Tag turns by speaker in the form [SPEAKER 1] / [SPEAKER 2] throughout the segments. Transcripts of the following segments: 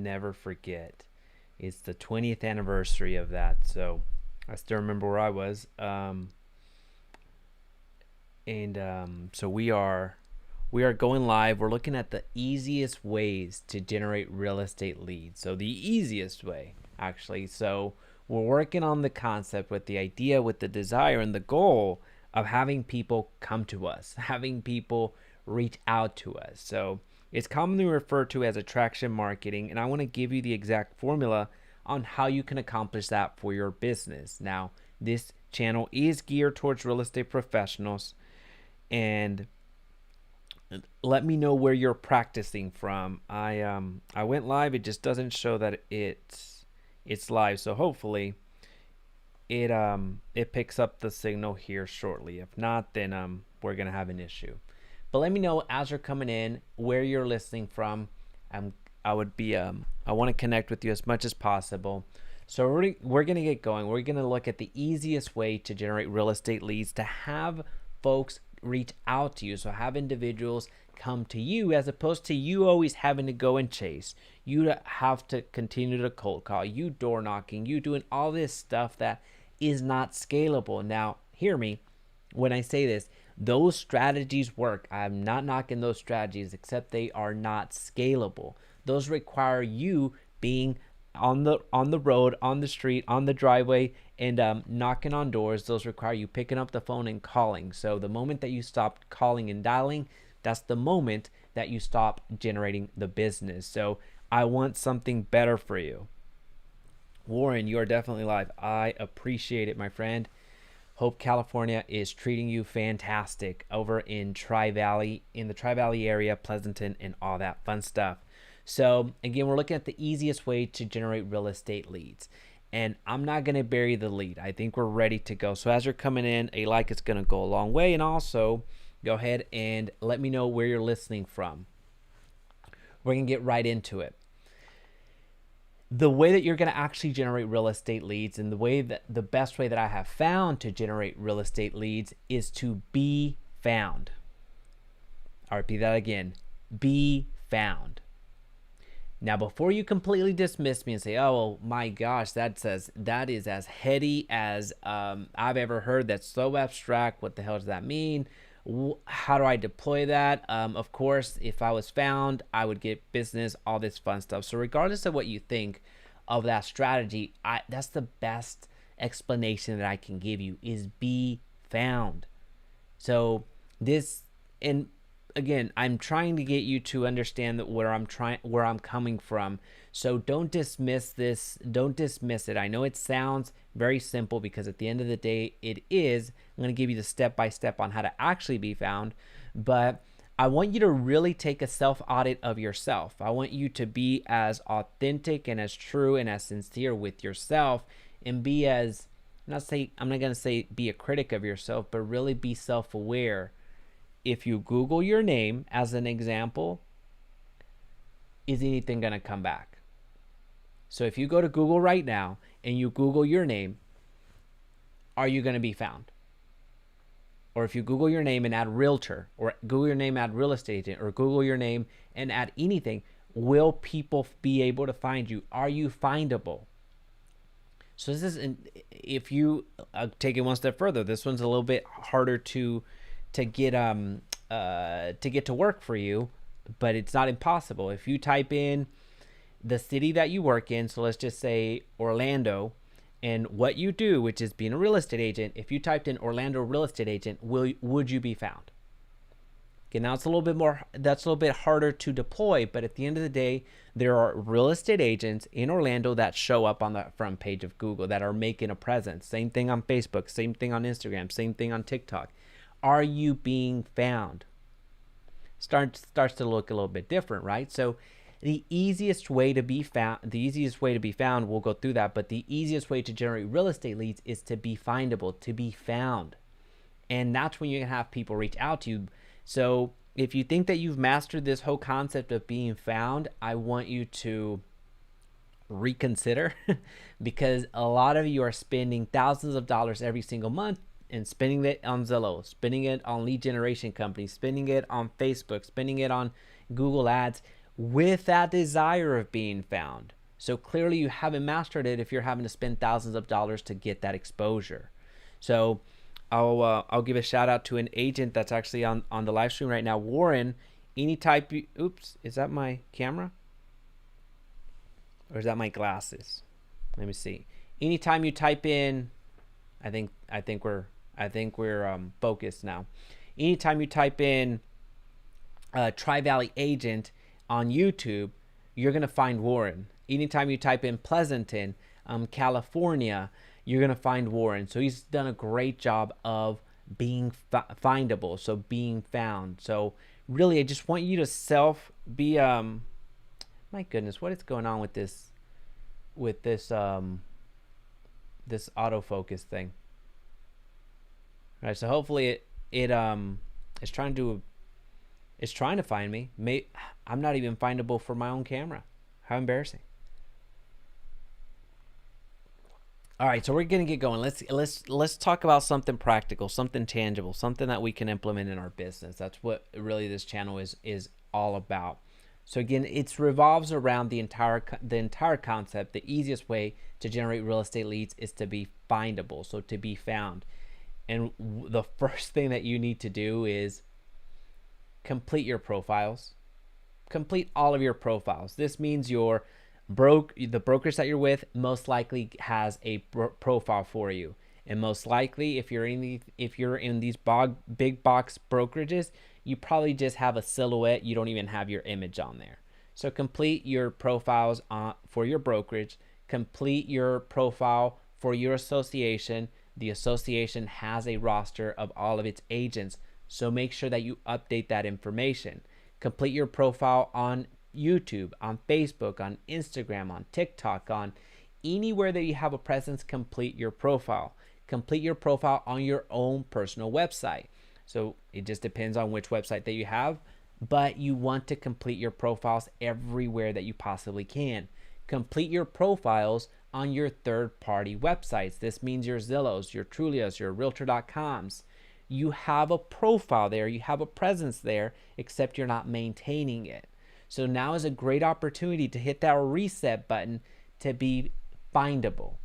[SPEAKER 1] never forget. It's the 20th anniversary of that, so I still remember where I was. So we are going live. We're looking at the easiest ways to generate real estate leads. So the easiest way, actually. So we're working on the concept with the idea, with the desire and the goal of having people come to us, having people reach out to us. So it's commonly referred to as attraction marketing, and I want to give you the exact formula on how you can accomplish that for your business. Now, this channel is geared towards real estate professionals, and let me know where you're practicing from. I went live. It just doesn't show that it's live, so hopefully it picks up the signal here shortly. If not, then we're gonna have an issue. But let me know as you're coming in where you're listening from. I want to connect with you as much as possible. So we're gonna get going. We're gonna look at the easiest way to generate real estate leads, to have folks reach out to you. So have individuals come to you, as opposed to you always having to go and chase. You have to continue to cold call, you door knocking, you doing all this stuff that is not scalable. Now, hear me when I say this. Those strategies work. I'm not knocking those strategies, except they are not scalable. Those require you being on the road, on the street, on the driveway, and knocking on doors. Those require you picking up the phone and calling. So the moment that you stop calling and dialing, that's the moment that you stop generating the business. So I want something better for you. Warren, you are definitely live. I appreciate it, my friend. Hope California is treating you fantastic over in the Tri-Valley area, Pleasanton, and all that fun stuff. So again, we're looking at the easiest way to generate real estate leads. And I'm not going to bury the lead. I think we're ready to go. So as you're coming in, a like is going to go a long way. And also, go ahead and let me know where you're listening from. We're going to get right into it. The way that you're going to actually generate real estate leads, and the best way that I have found to generate real estate leads, is to be found. I'll repeat that again. Be found. Now, before you completely dismiss me and say, "Oh, well, my gosh, that is as heady as I've ever heard. That's so abstract. What the hell does that mean? How do I deploy that?" Of course, if I was found, I would get business, all this fun stuff. So regardless of what you think of that strategy, that's the best explanation that I can give you, is be found. So and again, I'm trying to get you to understand that where I'm coming from. So don't dismiss this. Don't dismiss it. I know it sounds very simple, because at the end of the day, it is. I'm going to give you the step-by-step on how to actually be found. But I want you to really take a self-audit of yourself. I want you to be as authentic and as true and as sincere with yourself, and be as, I'm not going to say be a critic of yourself, but really be self-aware. If you Google your name, as an example, is anything going to come back? So if you go to Google right now and you Google your name, are you going to be found? Or if you Google your name and add realtor, or Google your name, add real estate agent, or Google your name and add anything, will people be able to find you? Are you findable? So this is, if you take it one step further, this one's a little bit harder to get to work for you, but it's not impossible. If you type in the city that you work in, so let's just say Orlando, and what you do, which is being a real estate agent, if you typed in Orlando real estate agent, would you be found? Okay, now that's a little bit harder to deploy, but at the end of the day, there are real estate agents in Orlando that show up on the front page of Google, that are making a presence. Same thing on Facebook, same thing on Instagram, same thing on TikTok. Are you being found? Starts to look a little bit different, right? So the easiest way to be found, we'll go through that, but the easiest way to generate real estate leads is to be findable, to be found. And that's when you can have people reach out to you. So if you think that you've mastered this whole concept of being found, I want you to reconsider because a lot of you are spending thousands of dollars every single month and spending it on Zillow, spending it on lead generation companies, spending it on Facebook, spending it on Google ads, with that desire of being found. So clearly you haven't mastered it if you're having to spend thousands of dollars to get that exposure. So I'll give a shout out to an agent that's actually on the live stream right now, Warren. Any type, oops, is that my camera or is that my glasses? Let me see. Anytime you type in, I think we're focused now. Anytime you type in Tri-Valley agent on YouTube, you're gonna find Warren. Anytime you type in Pleasanton, California, you're gonna find Warren. So he's done a great job of being findable, so being found. So really, I just want you to be my goodness, what is going on with this this autofocus thing? All right, so hopefully it's trying to find me. I'm not even findable for my own camera. How embarrassing. All right, so we're gonna get going. Let's talk about something practical, something tangible, something that we can implement in our business. That's what really this channel is all about. So again, it revolves around the entire concept. The easiest way to generate real estate leads is to be findable, so to be found. And the first thing that you need to do is complete your profiles. Complete all of your profiles. This means the brokers that you're with most likely has a profile for you, and most likely if you're in these big box brokerages, you probably just have a silhouette. You don't even have your image on there. So complete your profiles for your brokerage. Complete your profile for your association. The association has a roster of all of its agents, so make sure that you update that information. Complete your profile on YouTube, on Facebook, on Instagram, on TikTok, on anywhere that you have a presence. Complete your profile. Complete your profile on your own personal website. So it just depends on which website that you have, but you want to complete your profiles everywhere that you possibly can. Complete your profiles on your third-party websites. This means your Zillows, your Trulias, your Realtor.coms. You have a profile there, you have a presence there, except you're not maintaining it. So now is a great opportunity to hit that reset button to be findable.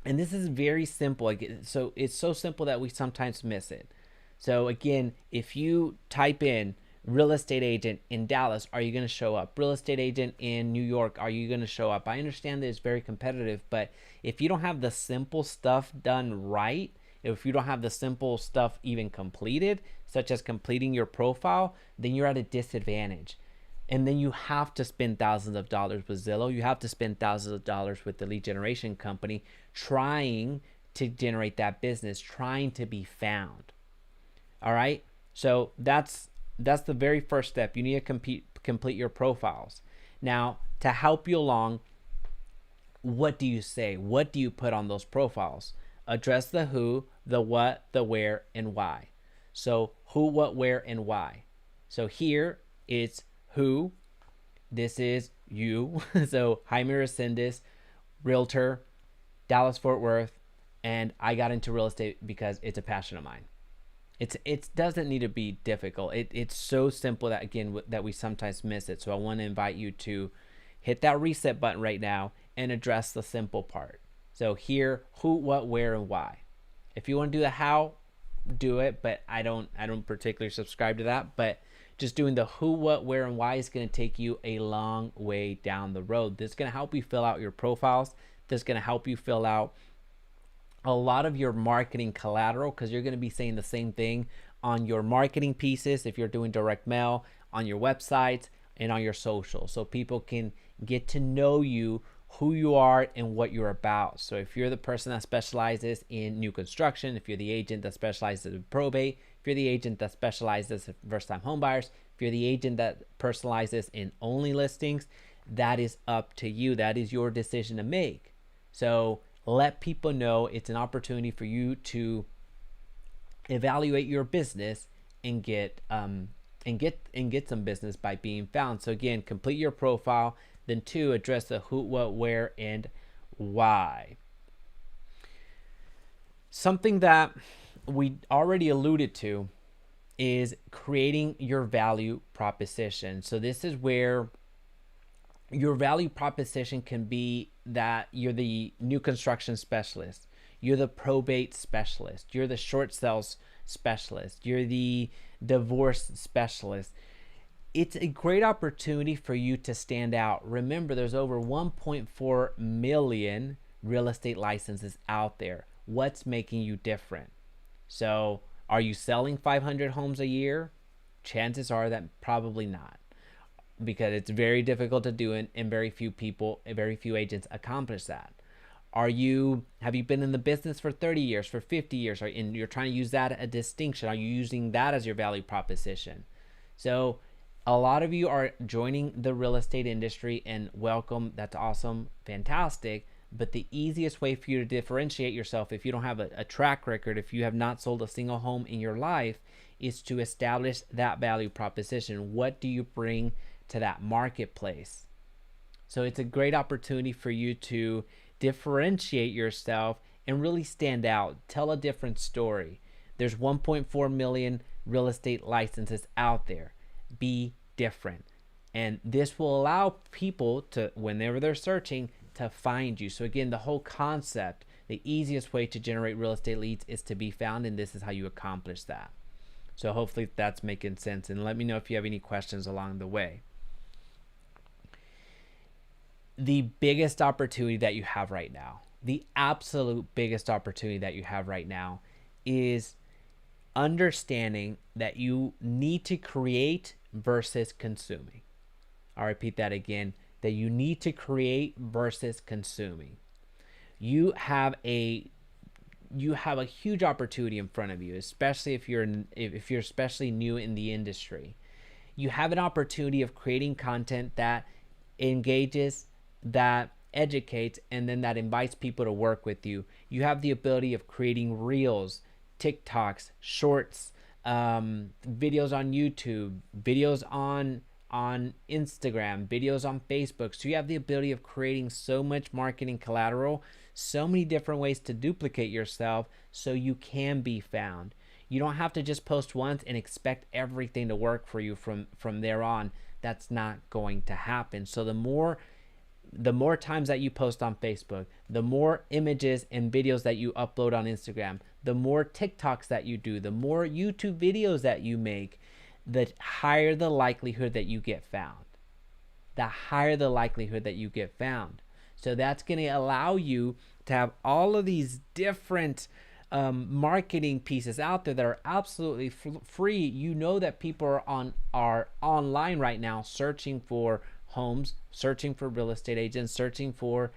[SPEAKER 1] And this is very simple. So it's so simple that we sometimes miss it. So again, if you type in real estate agent in Dallas, are you going to show up? Real estate agent in New York, are you going to show up? I understand that it's very competitive, but if you don't have the simple stuff done right, if you don't have the simple stuff even completed, such as completing your profile, then you're at a disadvantage. And then you have to spend thousands of dollars with Zillow. You have to spend thousands of dollars with the lead generation company trying to generate that business, trying to be found. All right, so that's the very first step. You need to complete your profiles. Now, to help you along, what do you say? What do you put on those profiles? Address the who, the what, the where, and why. So who, what, where, and why. So here it's who. This is you. So Jaime Resendiz, realtor, Dallas Fort Worth, and I got into real estate because it's a passion of mine. It doesn't need to be difficult. It's so simple that, again, that we sometimes miss it. So I want to invite you to hit that reset button right now and address the simple part. So here, who, what, where, and why. If you want to do the how, do it, but I don't particularly subscribe to that. But just doing the who, what, where, and why is going to take you a long way down the road. This is going to help you fill out your profiles. This is going to help you fill out a lot of your marketing collateral, because you're going to be saying the same thing on your marketing pieces if you're doing direct mail, on your websites, and on your social, so people can get to know you, who you are, and what you're about. So if you're the person that specializes in new construction, if you're the agent that specializes in probate, if you're the agent that specializes in first-time home buyers, if you're the agent that personalizes in only listings, that is up to you. That is your decision to make. So let people know it's an opportunity for you to evaluate your business and get some business by being found. So again, complete your profile. Then 2, address the who, what, where, and why. Something that we already alluded to is creating your value proposition. So this is where your value proposition can be that you're the new construction specialist, you're the probate specialist, you're the short sales specialist, you're the divorce specialist. It's a great opportunity for you to stand out. Remember, there's over 1.4 million real estate licenses out there. What's making you different? So, are you selling 500 homes a year? Chances are that probably not, because it's very difficult to do it, and very few agents accomplish that. Have you been in the business for 30 years, for 50 years, and you're trying to use that as a distinction? Are you using that as your value proposition? So a lot of you are joining the real estate industry, and welcome. That's awesome, fantastic. But the easiest way for you to differentiate yourself, if you don't have a track record, if you have not sold a single home in your life, is to establish that value proposition. What do you bring to that marketplace? So it's a great opportunity for you to differentiate yourself and really stand out. Tell a different story. There's 1.4 million real estate licenses out there. Be different. And this will allow people to, whenever they're searching, to find you. So again, the whole concept, the easiest way to generate real estate leads is to be found, and this is how you accomplish that. So hopefully that's making sense, and let me know if you have any questions along the way. The biggest opportunity that you have right now, the absolute biggest opportunity that you have right now, is understanding that you need to create versus consuming. I'll repeat that again, that you need to create versus consuming. You have a huge opportunity in front of you, especially if you're especially new in the industry. You have an opportunity of creating content that engages, that educates, and then that invites people to work with you. You have the ability of creating reels, TikToks, shorts, videos on YouTube, videos on Instagram, videos on Facebook. So you have the ability of creating so much marketing collateral, so many different ways to duplicate yourself so you can be found. You don't have to just post once and expect everything to work for you from there on. That's not going to happen. So the more times that you post on Facebook, the more images and videos that you upload on Instagram, the more TikToks that you do, the more YouTube videos that you make, the higher the likelihood that you get found. The higher the likelihood that you get found. So that's going to allow you to have all of these different marketing pieces out there that are absolutely free. You know that people are online right now searching for homes, searching for real estate agents, searching for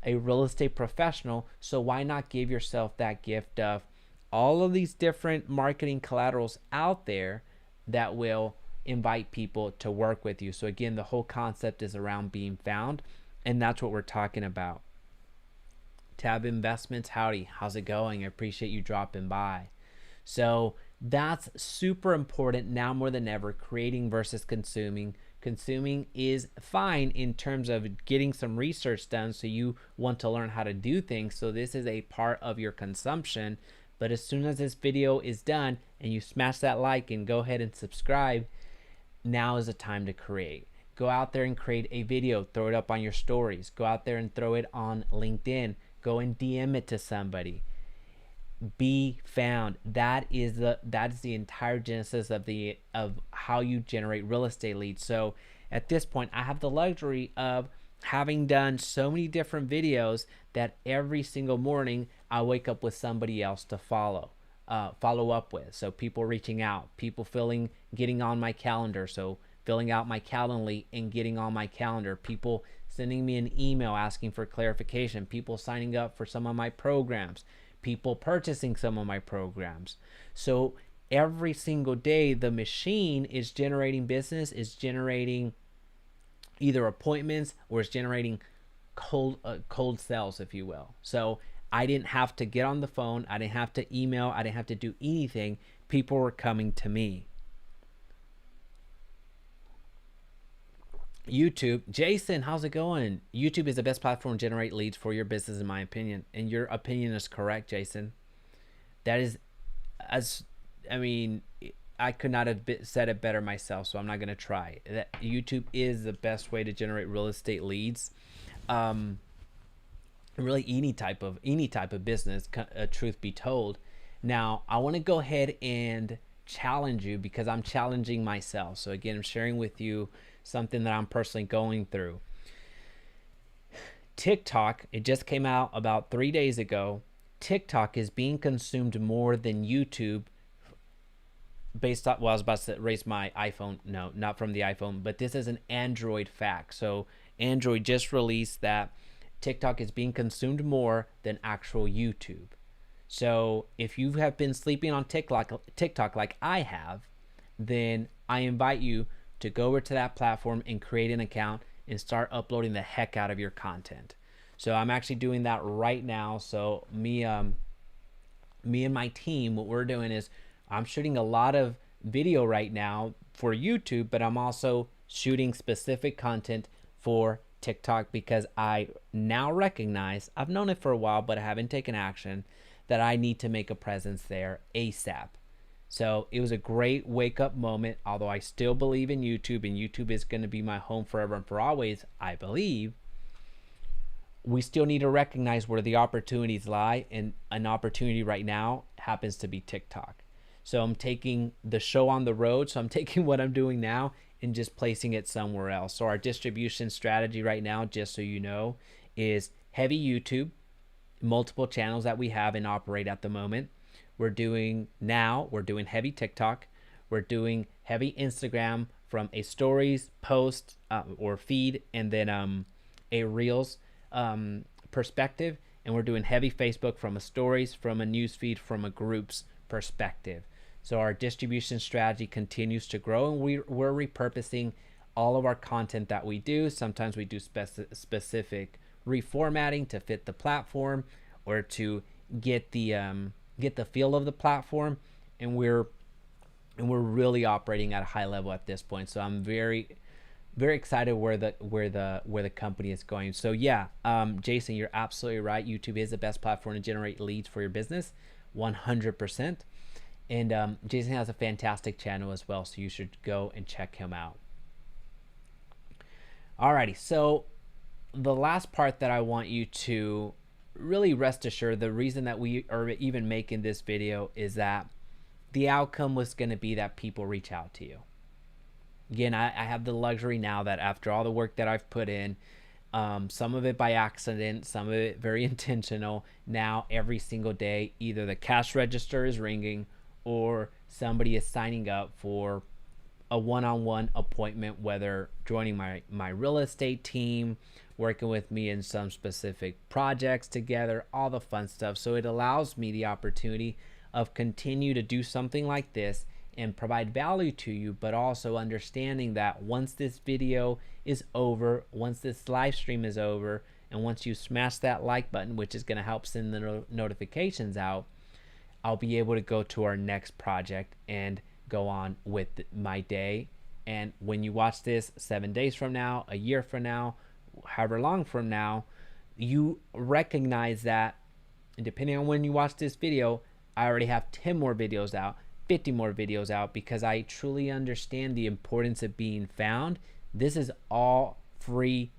[SPEAKER 1] a real estate professional. So why not give yourself that gift of all of these different marketing collaterals out there that will invite people to work with you? So again, the whole concept is around being found, and that's what we're talking about. Tab Investments, howdy, how's it going? I appreciate you dropping by. So that's super important now more than ever, creating versus consuming. Consuming is fine in terms of getting some research done, so you want to learn how to do things. So this is a part of your consumption. But as soon as this video is done and you smash that like and go ahead and subscribe, now is the time to create. Go out there and create a video, throw it up on your stories. Go out there and throw it on LinkedIn. Go and DM it to somebody. Be found. That is the entire genesis of how you generate real estate leads. So at this point, I have the luxury of having done so many different videos that every single morning I wake up with somebody else to follow up with. So people reaching out, people getting on my calendar. So filling out my Calendly and getting on my calendar, people sending me an email asking for clarification, people signing up for some of my programs, people purchasing some of my programs. So every single day, the machine is generating business, is generating either appointments, or it's generating cold sales, if you will. So I didn't have to get on the phone, I didn't have to email, I didn't have to do anything. People were coming to me. YouTube, Jason, how's it going? YouTube is the best platform to generate leads for your business, in my opinion, and your opinion is correct, Jason. That is, I could not have said it better myself, so I'm not going to try. That YouTube is the best way to generate real estate leads. Really any type of business, truth be told. Now, I want to go ahead and challenge you because I'm challenging myself. So again, I'm sharing with you something that I'm personally going through. TikTok, it just came out about 3 days ago. TikTok is being consumed more than YouTube based on, well, I was about to raise my iPhone. No, not from the iPhone, but this is an Android fact. So Android just released that TikTok is being consumed more than actual YouTube. So if you have been sleeping on TikTok like I have, then I invite you to go over to that platform and create an account and start uploading the heck out of your content. So I'm actually doing that right now. So me and my team, what we're doing is I'm shooting a lot of video right now for YouTube, but I'm also shooting specific content for TikTok because I now recognize, I've known it for a while, but I haven't taken action, that I need to make a presence there ASAP. So it was a great wake up moment, although I still believe in YouTube and YouTube is going to be my home forever and for always, I believe. We still need to recognize where the opportunities lie, and an opportunity right now happens to be TikTok. So I'm taking the show on the road. So I'm taking what I'm doing now and just placing it somewhere else. So our distribution strategy right now, just so you know, is heavy YouTube, multiple channels that we have and operate at the moment. We're doing heavy TikTok. We're doing heavy Instagram from a stories, post, or feed, and then a Reels perspective. And we're doing heavy Facebook from a stories, from a news feed, from a groups perspective. So our distribution strategy continues to grow, and we're repurposing all of our content that we do. Sometimes we do specific reformatting to fit the platform or to get the feel of the platform, and we're really operating at a high level at this point. So I'm very excited where the company is going. So yeah, Jason, you're absolutely right. YouTube is the best platform to generate leads for your business, 100%. And Jason has a fantastic channel as well, so you should go and check him out. Alrighty, so the last part that I want you to really rest assured, the reason that we are even making this video is that the outcome was going to be that people reach out to you. Again, I have the luxury now that after all the work that I've put in, some of it by accident, some of it very intentional, now every single day either the cash register is ringing or somebody is signing up for a one-on-one appointment, whether joining my real estate team, working with me in some specific projects together, all the fun stuff. So it allows me the opportunity of continue to do something like this and provide value to you, but also understanding that once this video is over, once this live stream is over, and once you smash that like button, which is going to help send the notifications out, I'll be able to go to our next project and go on with my day. And when you watch this 7 days from now, a year from now, however long from now, you recognize that, and depending on when you watch this video, I already have 10 more videos out, 50 more videos out, because I truly understand the importance of being found. This is all free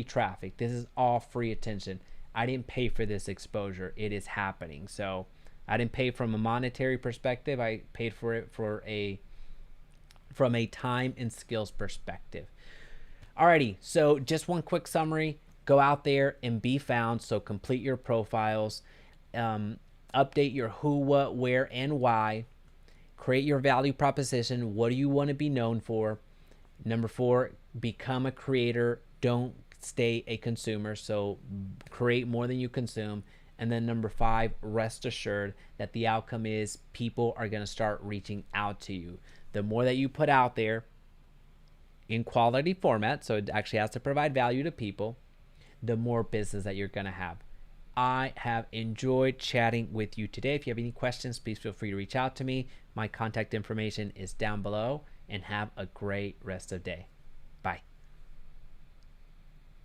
[SPEAKER 1] traffic. This is all free attention. I didn't pay for this exposure. It is happening. So I didn't pay from a monetary perspective. I paid for it from a time and skills perspective. Alrighty, so just one quick summary. Go out there and be found. So complete your profiles, update your who, what, where, and why. Create your value proposition. What do you want to be known for? Number 4, become a creator. Don't stay a consumer. So create more than you consume. And then number 5, rest assured that the outcome is people are going to start reaching out to you. The more that you put out there in quality format, so it actually has to provide value to people, the more business that you're going to have. I have enjoyed chatting with you today. If you have any questions, please feel free to reach out to me. My contact information is down below, and have a great rest of the day.